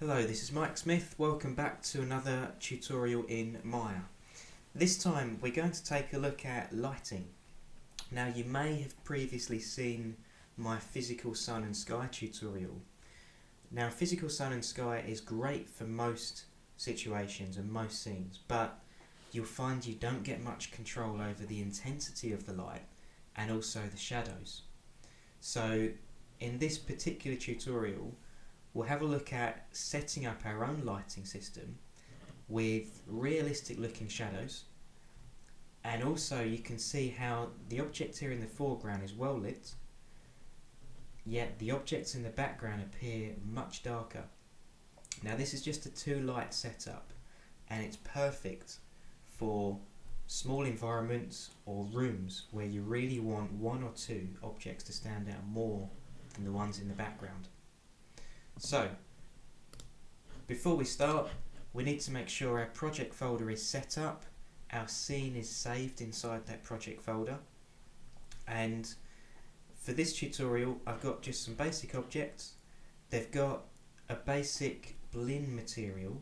Hello, this is Mike Smith. Welcome back to another tutorial in Maya. This time we're going to take a look at lighting. Now you may have previously seen my physical sun and sky tutorial. Now physical sun and sky is great for most situations and most scenes, but you'll find you don't get much control over the intensity of the light and also the shadows. So in this particular tutorial we'll have a look at setting up our own lighting system with realistic looking shadows, and also you can see how the object here in the foreground is well lit, yet the objects in the background appear much darker. Now this is just a 2-light setup and it's perfect for small environments or rooms where you really want 1 or 2 objects to stand out more than the ones in the background. So, before we start, we need to make sure our project folder is set up, our scene is saved inside that project folder, and for this tutorial I've got just some basic objects. They've got a basic blinn material.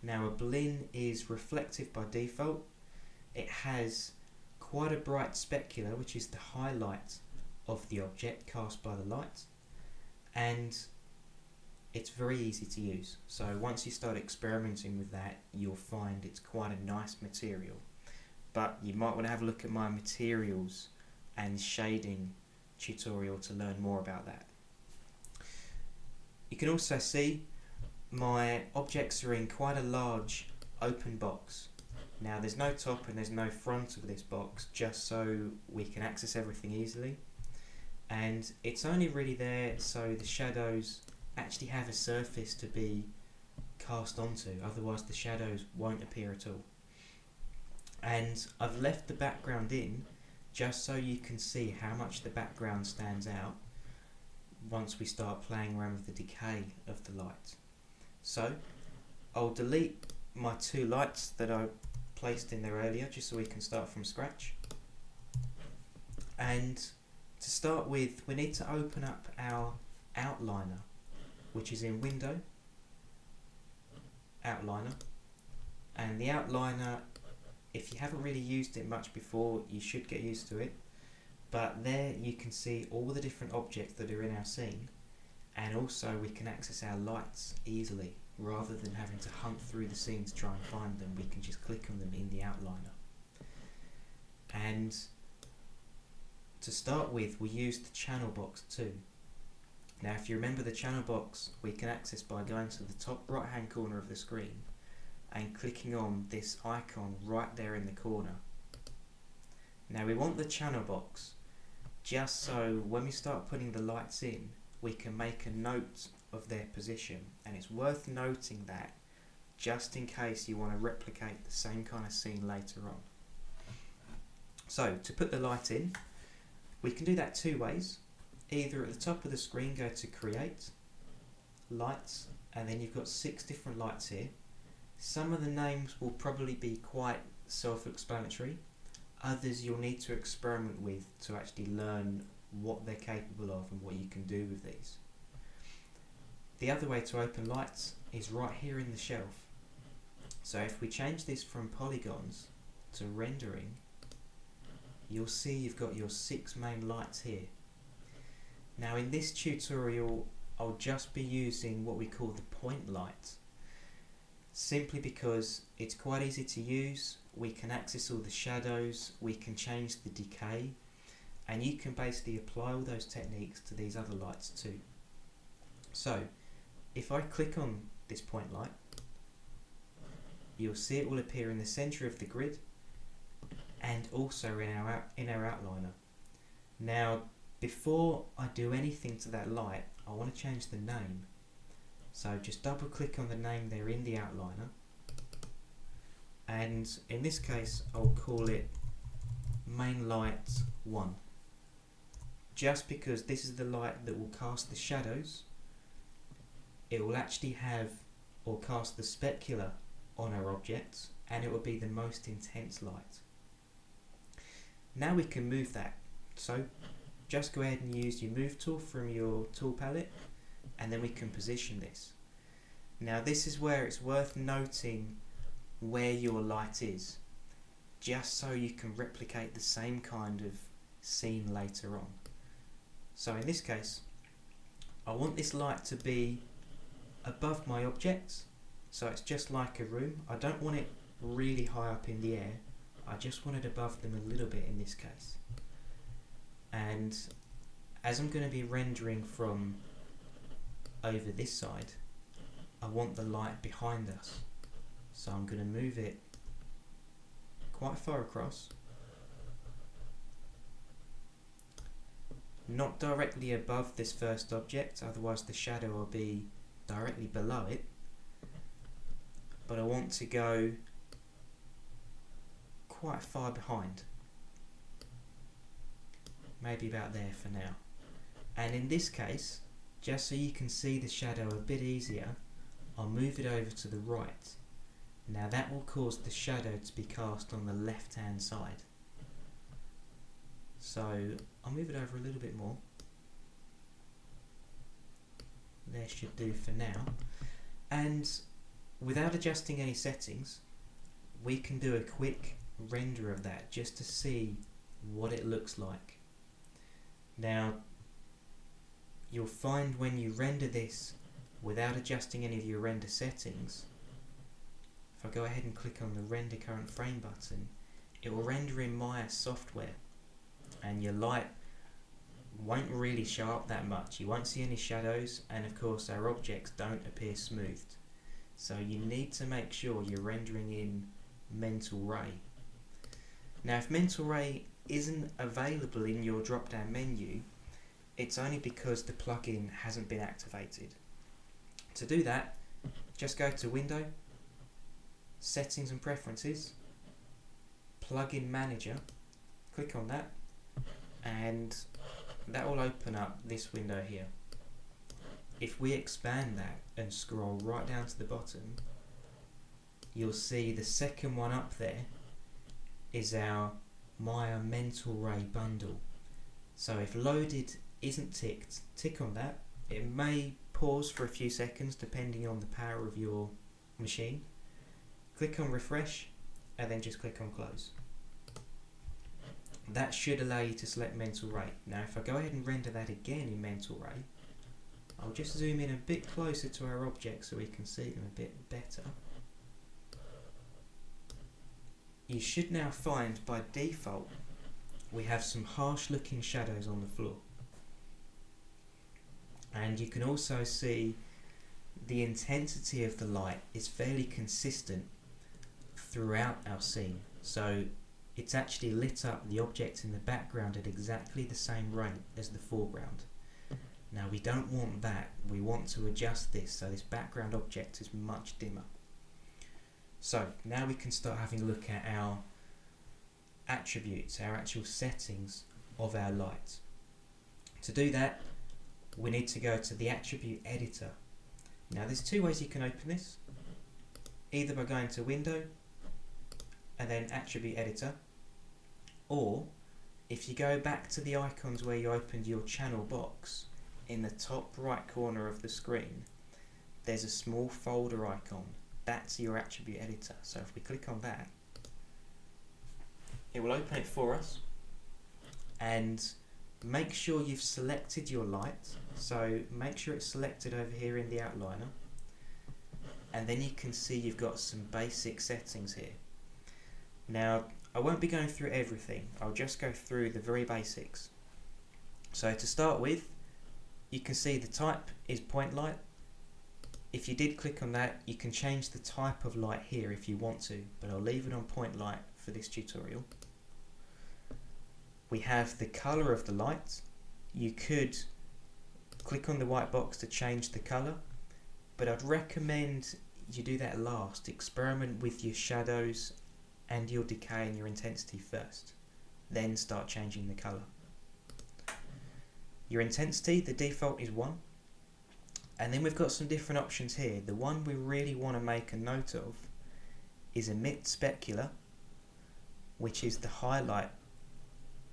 Now a blinn is reflective by default. It has quite a bright specular, which is the highlight of the object cast by the light, and it's very easy to use. So once you start experimenting with that, you'll find it's quite a nice material. But you might want to have a look at my materials and shading tutorial to learn more about that. You can also see my objects are in quite a large open box. Now there's no top and there's no front of this box, just so we can access everything easily. And it's only really there so the shadows actually have a surface to be cast onto, otherwise the shadows won't appear at all. And I've left the background in just so you can see how much the background stands out once we start playing around with the decay of the light. So I'll delete my 2 lights that I placed in there earlier just so we can start from scratch. And to start with, we need to open up our outliner, which is in Window, Outliner, and the outliner, if you haven't really used it much before, you should get used to it, but there you can see all the different objects that are in our scene, and also we can access our lights easily. Rather than having to hunt through the scene to try and find them, we can just click on them in the outliner. And to start with, we use the channel box too. Now if you remember, the channel box we can access by going to the top right hand corner of the screen and clicking on this icon right there in the corner. Now we want the channel box just so when we start putting the lights in, we can make a note of their position, and it's worth noting that just in case you want to replicate the same kind of scene later on. So to put the light in, we can do that 2 ways. Either at the top of the screen go to Create, Lights, and then you've got 6 different lights here. Some of the names will probably be quite self-explanatory, others you'll need to experiment with to actually learn what they're capable of and what you can do with these. The other way to open lights is right here in the shelf. So if we change this from polygons to rendering, you'll see you've got your 6 main lights here. Now in this tutorial I'll just be using what we call the point light, simply because it's quite easy to use. We can access all the shadows, we can change the decay, and you can basically apply all those techniques to these other lights too. So if I click on this point light, you'll see it will appear in the center of the grid and also in our outliner. Now before I do anything to that light, I want to change the name. So just double click on the name there in the outliner, and in this case I'll call it Main Light 1, just because this is the light that will cast the shadows. It will actually have or cast the specular on our objects, and it will be the most intense light. Now we can move that. So just go ahead and use your move tool from your tool palette, and then we can position this. Now this is where it's worth noting where your light is, just so you can replicate the same kind of scene later on. So in this case, I want this light to be above my objects, so it's just like a room. I don't want it really high up in the air, I just want it above them a little bit in this case. And as I'm going to be rendering from over this side, I want the light behind us, so I'm going to move it quite far across, not directly above this first object, otherwise the shadow will be directly below it, but I want to go quite far behind, maybe about there for now. And in this case, just so you can see the shadow a bit easier, I'll move it over to the right. Now that will cause the shadow to be cast on the left hand side. So I'll move it over a little bit more. There should do for now. And without adjusting any settings, we can do a quick render of that just to see what it looks like. Now you'll find when you render this without adjusting any of your render settings, if I go ahead and click on the render current frame button, it will render in Maya software, and your light won't really show up that much. You won't see any shadows, and of course our objects don't appear smoothed. So you need to make sure you're rendering in Mental Ray. Now if Mental Ray isn't available in your drop down menu, it's only because the plugin hasn't been activated. To do that, just go to Window, Settings and Preferences, Plugin Manager, click on that, and that will open up this window here. If we expand that and scroll right down to the bottom, you'll see the second one up there is our Maya Mental Ray bundle. So if loaded isn't ticked, tick on that. It may pause for a few seconds depending on the power of your machine. Click on refresh and then just click on close. That should allow you to select Mental Ray. Now if I go ahead and render that again in Mental Ray, I'll just zoom in a bit closer to our objects so we can see them a bit better. You should now find by default we have some harsh looking shadows on the floor. And you can also see the intensity of the light is fairly consistent throughout our scene. So it's actually lit up the objects in the background at exactly the same rate as the foreground. Now we don't want that, we want to adjust this so this background object is much dimmer. So now we can start having a look at our attributes, our actual settings of our light. To do that, we need to go to the attribute editor. Now there's two ways you can open this, either by going to Window and then attribute editor, or if you go back to the icons where you opened your channel box, in the top right corner of the screen there's a small folder icon. That's your attribute editor. So if we click on that, it will open it for us, and make sure you've selected your light. So make sure it's selected over here in the outliner, and then you can see you've got some basic settings here. Now I won't be going through everything, I'll just go through the very basics. So to start with, you can see the type is point light. If you did click on that, you can change the type of light here if you want to, but I'll leave it on point light for this tutorial. We have the colour of the light. You could click on the white box to change the colour, but I'd recommend you do that last. Experiment with your shadows and your decay and your intensity first, then start changing the colour. Your intensity, the default is 1, and then we've got some different options here. The one we really want to make a note of is emit specular, which is the highlight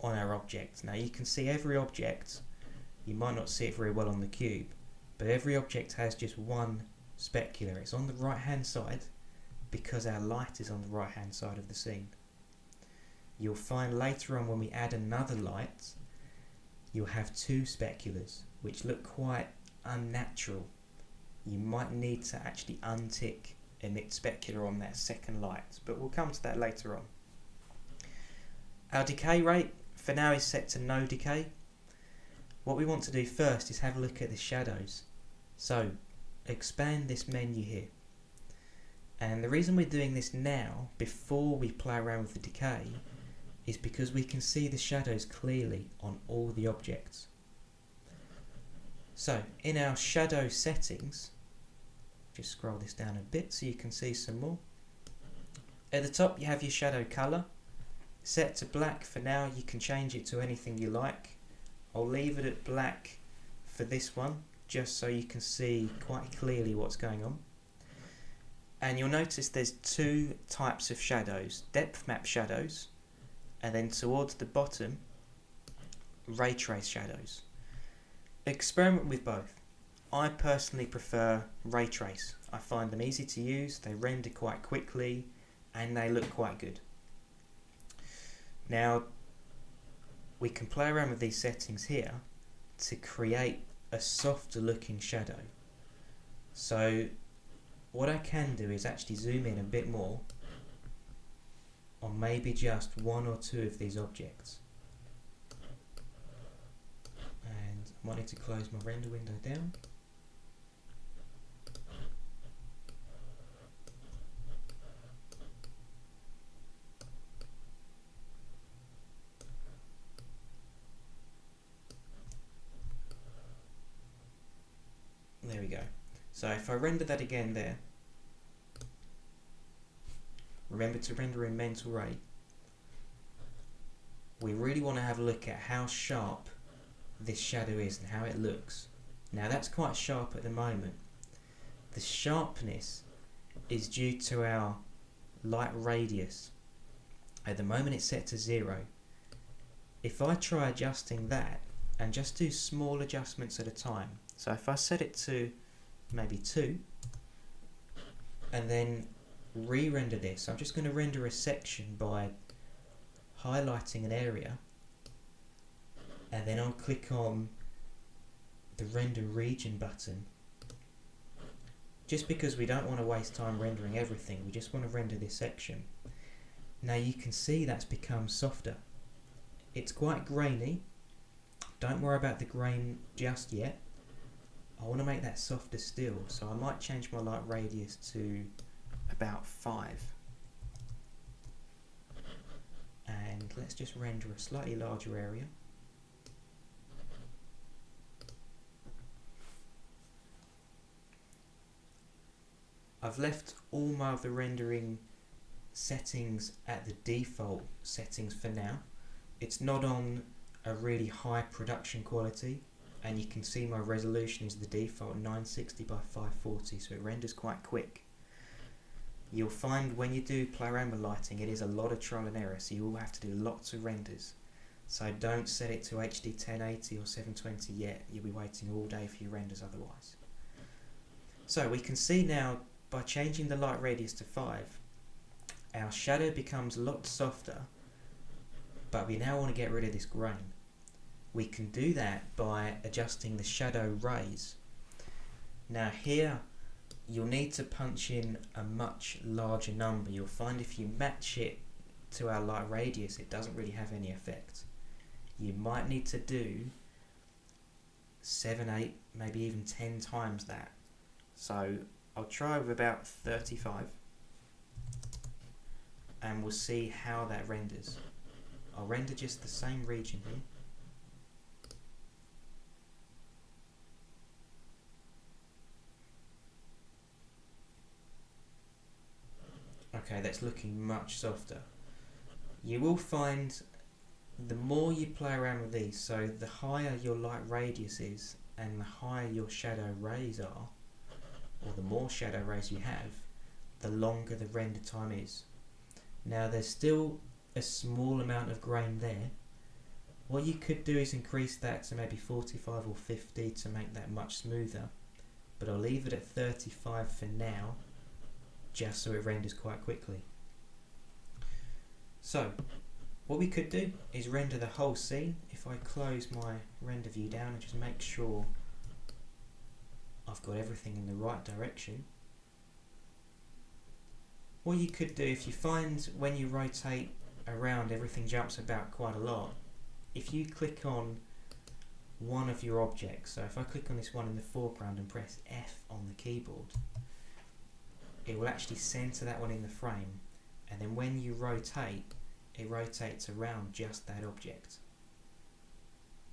on our object. Now you can see every object, you might not see it very well on the cube, but every object has just one specular. It's on the right hand side because our light is on the right hand side of the scene. You'll find later on when we add another light, you'll have two speculars which look quite unnatural. You might need to actually untick emit specular on that second light, but we'll come to that later on. Our decay rate for now is set to no decay. What we want to do first is have a look at the shadows. So expand this menu here. And the reason we're doing this now, before we play around with the decay, is because we can see the shadows clearly on all the objects. So in our shadow settings, just scroll this down a bit so you can see some more. At the top you have your shadow colour, set to black for now. You can change it to anything you like. I'll leave it at black for this one, just so you can see quite clearly what's going on. And you'll notice there's two types of shadows, depth map shadows, and then towards the bottom, ray trace shadows. Experiment with both. I personally prefer ray trace. I find them easy to use, they render quite quickly, and they look quite good. Now, we can play around with these settings here to create a softer looking shadow. So what I can do is actually zoom in a bit more on maybe just one or two of these objects. And I might need to close my render window down. There we go. So if I render that again there, remember to render in mental rate. We really want to have a look at how sharp this shadow is and how it looks. Now that's quite sharp at the moment. The sharpness is due to our light radius. At the moment it's set to 0. If I try adjusting that and just do small adjustments at a time, so if I set it to maybe 2 and then re-render this, I'm just going to render a section by highlighting an area, and then I'll click on the render region button, just because we don't want to waste time rendering everything, we just want to render this section. Now you can see that's become softer. It's quite grainy. Don't worry about the grain just yet. I want to make that softer still, so I might change my light radius to about 5. And let's just render a slightly larger area. I've left all my other rendering settings at the default settings for now. It's not on a really high production quality, and you can see my resolution is the default 960 by 540, so it renders quite quick. You'll find when you do play around with lighting, it is a lot of trial and error, so you will have to do lots of renders. So don't set it to HD 1080 or 720 yet, you'll be waiting all day for your renders otherwise. So we can see now, by changing the light radius to 5, our shadow becomes a lot softer, but we now want to get rid of this grain. We can do that by adjusting the shadow rays. Now here, you'll need to punch in a much larger number. You'll find if you match it to our light radius, it doesn't really have any effect. You might need to do 7, 8, maybe even 10 times that. So I'll try with about 35 and we'll see how that renders. I'll render just the same region here. Okay, that's looking much softer. You will find the more you play around with these, so the higher your light radius is and the higher your shadow rays are, or the more shadow rays you have, the longer the render time is. Now there's still a small amount of grain there. What you could do is increase that to maybe 45 or 50 to make that much smoother. but I'll leave it at 35 for now, just so it renders quite quickly. So what we could do is render the whole scene. If I close my render view down and just make sure I've got everything in the right direction. What you could do, if you find when you rotate around everything jumps about quite a lot, if you click on one of your objects, so if I click on this one in the foreground and press F on the keyboard, it will actually center that one in the frame, and then when you rotate, it rotates around just that object.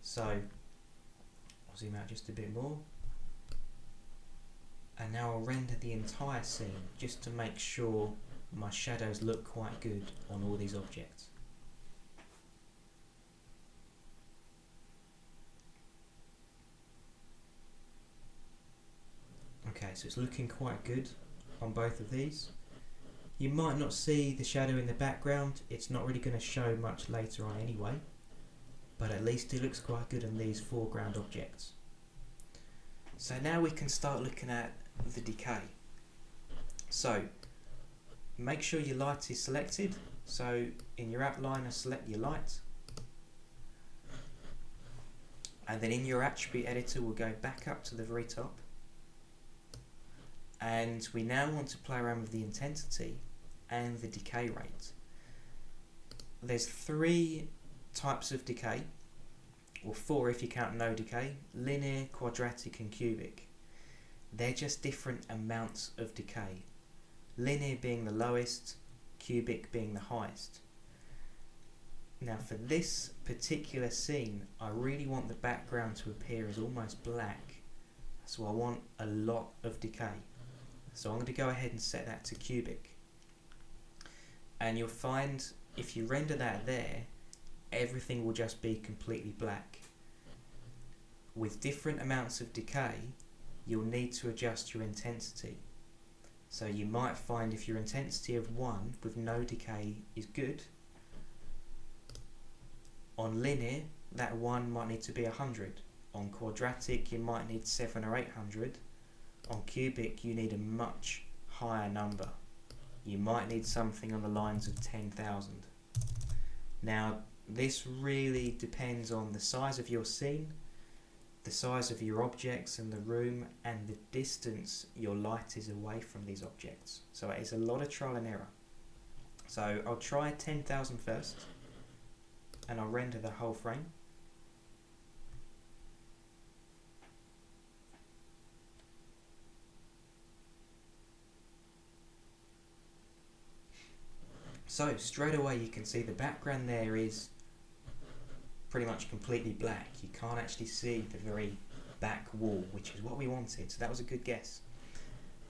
So I'll zoom out just a bit more, and now I'll render the entire scene just to make sure my shadows look quite good on all these objects. Okay, so it's looking quite good on both of these. You might not see the shadow in the background, it's not really going to show much later on anyway, but at least it looks quite good on these foreground objects. So now we can start looking at the decay. So make sure your light is selected, so in your outliner select your light, and then in your attribute editor we'll go back up to the very top, and we now want to play around with the intensity and the decay rate. There's 3 types of decay, or 4 if you count no decay: linear, quadratic and cubic. They're just different amounts of decay. Linear being the lowest, cubic being the highest. Now for this particular scene, I really want the background to appear as almost black, so I want a lot of decay. So I'm going to go ahead and set that to cubic. And you'll find if you render that there, everything will just be completely black. With different amounts of decay, you'll need to adjust your intensity. So you might find if your intensity of 1 with no decay is good, on linear that 1 might need to be 100. On quadratic you might need 700 or 800. On cubic you need a much higher number. You might need something on the lines of 10,000. Now this really depends on the size of your scene, the size of your objects in the room, and the distance your light is away from these objects. So it's a lot of trial and error. So I'll try 10,000 first, and I'll render the whole frame. So straight away you can see the background there is pretty much completely black. You can't actually see the very back wall, which is what we wanted, so that was a good guess.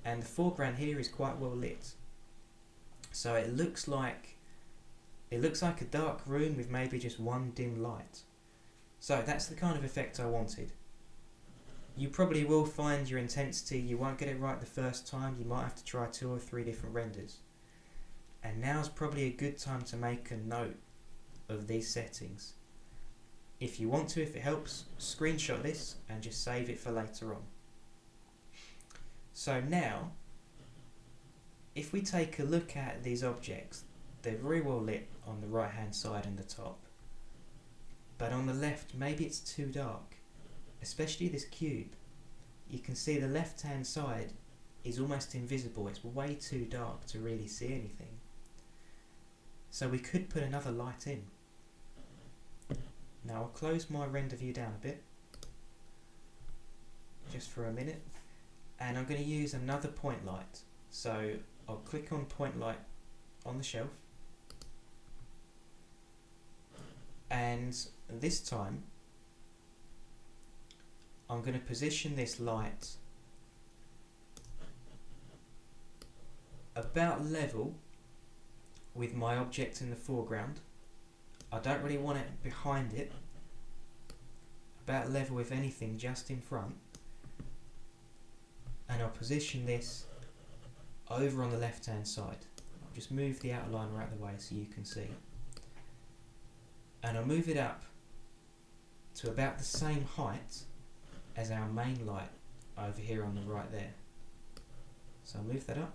And the foreground here is quite well lit. So it looks like a dark room with maybe just one dim light. So that's the kind of effect I wanted. You probably will find your intensity, you won't get it right the first time, you might have to try 2 or 3 different renders. And now's probably a good time to make a note of these settings. If you want to, if it helps, screenshot this and just save it for later on. So now, if we take a look at these objects, they're very well lit on the right hand side and the top. But on the left, maybe it's too dark, especially this cube. You can see the left hand side is almost invisible, it's way too dark to really see anything. So we could put another light in. Now I'll close my render view down a bit, just for a minute, and I'm going to use another point light. So I'll click on point light on the shelf, and this time I'm going to position this light about level with my object in the foreground. I don't really want it behind it, about level if anything just in front, and I'll position this over on the left hand side. I'll just move the outliner out of the way so you can see, and I'll move it up to about the same height as our main light over here on the right there. So I'll move that up.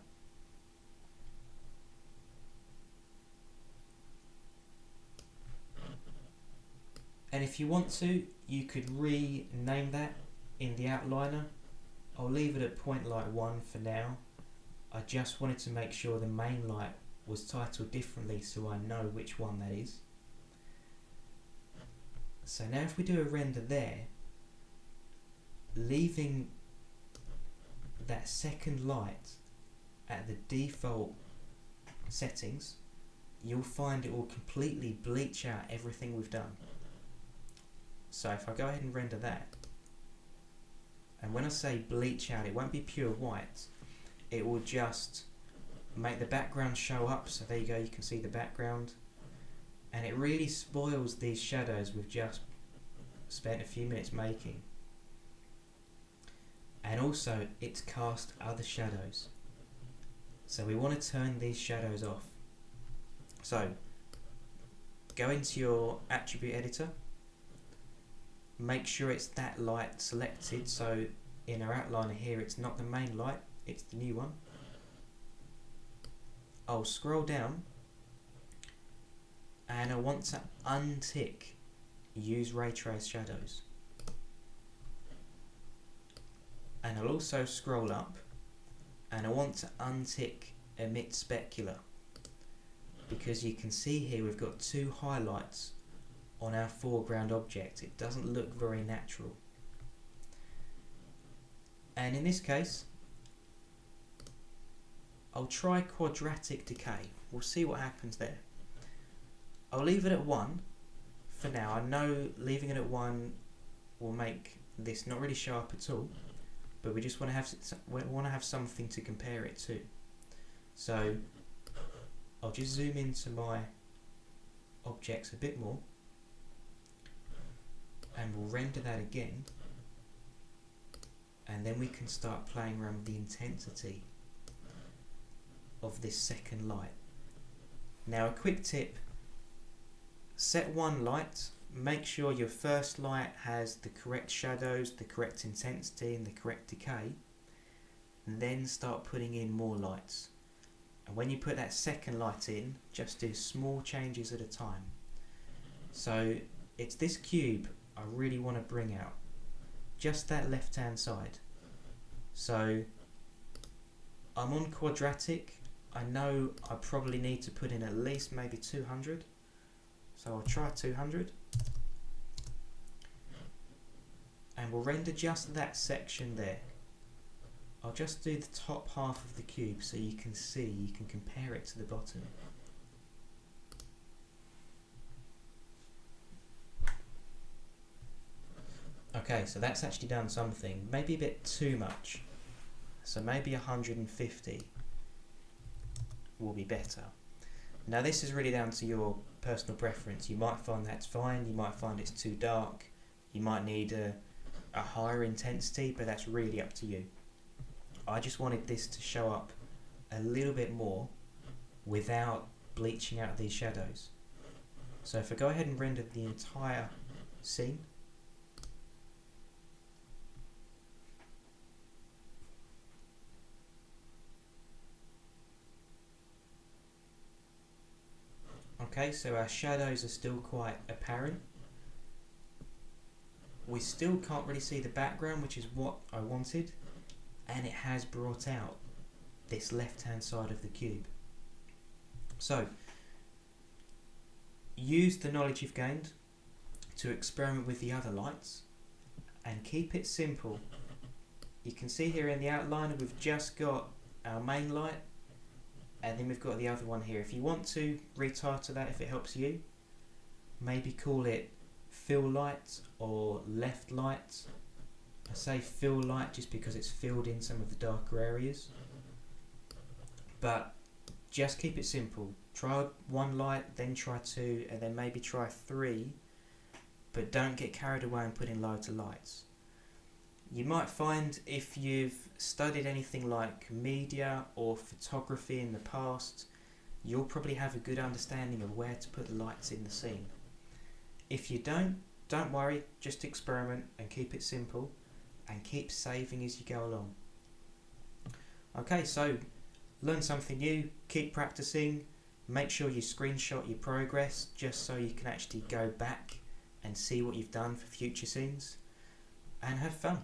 And if you want to, you could rename that in the outliner. I'll leave it at point light 1 for now. I just wanted to make sure the main light was titled differently so I know which one that is. So now if we do a render there, leaving that second light at the default settings, you'll find it will completely bleach out everything we've done. So if I go ahead and render that, and when I say bleach out, it won't be pure white, it will just make the background show up. So there you go, you can see the background, and it really spoils these shadows we've just spent a few minutes making. And also it's cast other shadows, so we want to turn these shadows off. So go into your attribute editor, make sure it's that light selected. So in our outliner here, it's not the main light, it's the new one. I'll scroll down and I want to untick use ray trace shadows, and I'll also scroll up and I want to untick emit specular, because you can see here we've got 2 highlights on our foreground object. It doesn't look very natural. And in this case, I'll try quadratic decay. We'll see what happens there. I'll leave it at 1 for now. I know leaving it at 1 will make this not really sharp at all, but we just want to have something to compare it to. So I'll just zoom into my objects a bit more, and we'll render that again, and then we can start playing around with the intensity of this second light. Now a quick tip, set one light, make sure your first light has the correct shadows, the correct intensity and the correct decay, and then start putting in more lights. And when you put that second light in, just do small changes at a time. So it's this cube I really want to bring out, just that left hand side. So I'm on quadratic. I know I probably need to put in at least maybe 200, so I'll try 200, and we'll render just that section there. I'll just do the top half of the cube so you can see, you can compare it to the bottom. Okay, so that's actually done something, maybe a bit too much, so maybe 150 will be better. Now this is really down to your personal preference. You might find that's fine, you might find it's too dark, you might need a higher intensity, but that's really up to you. I just wanted this to show up a little bit more without bleaching out these shadows. So if I go ahead and render the entire scene, okay, so our shadows are still quite apparent. We still can't really see the background, which is what I wanted, and it has brought out this left hand side of the cube. So use the knowledge you've gained to experiment with the other lights and keep it simple. You can see here in the outliner we've just got our main light, and then we've got the other one here. If you want to retitle that, if it helps you, maybe call it fill light or left light. I say fill light just because it's filled in some of the darker areas, but just keep it simple. Try one light, then try 2, and then maybe try 3, but don't get carried away and put in loads of lights. You might find if you've studied anything like media or photography in the past, you'll probably have a good understanding of where to put the lights in the scene. If you don't worry, just experiment and keep it simple, and keep saving as you go along. Okay, so learn something new, keep practicing, make sure you screenshot your progress just so you can actually go back and see what you've done for future scenes, and have fun.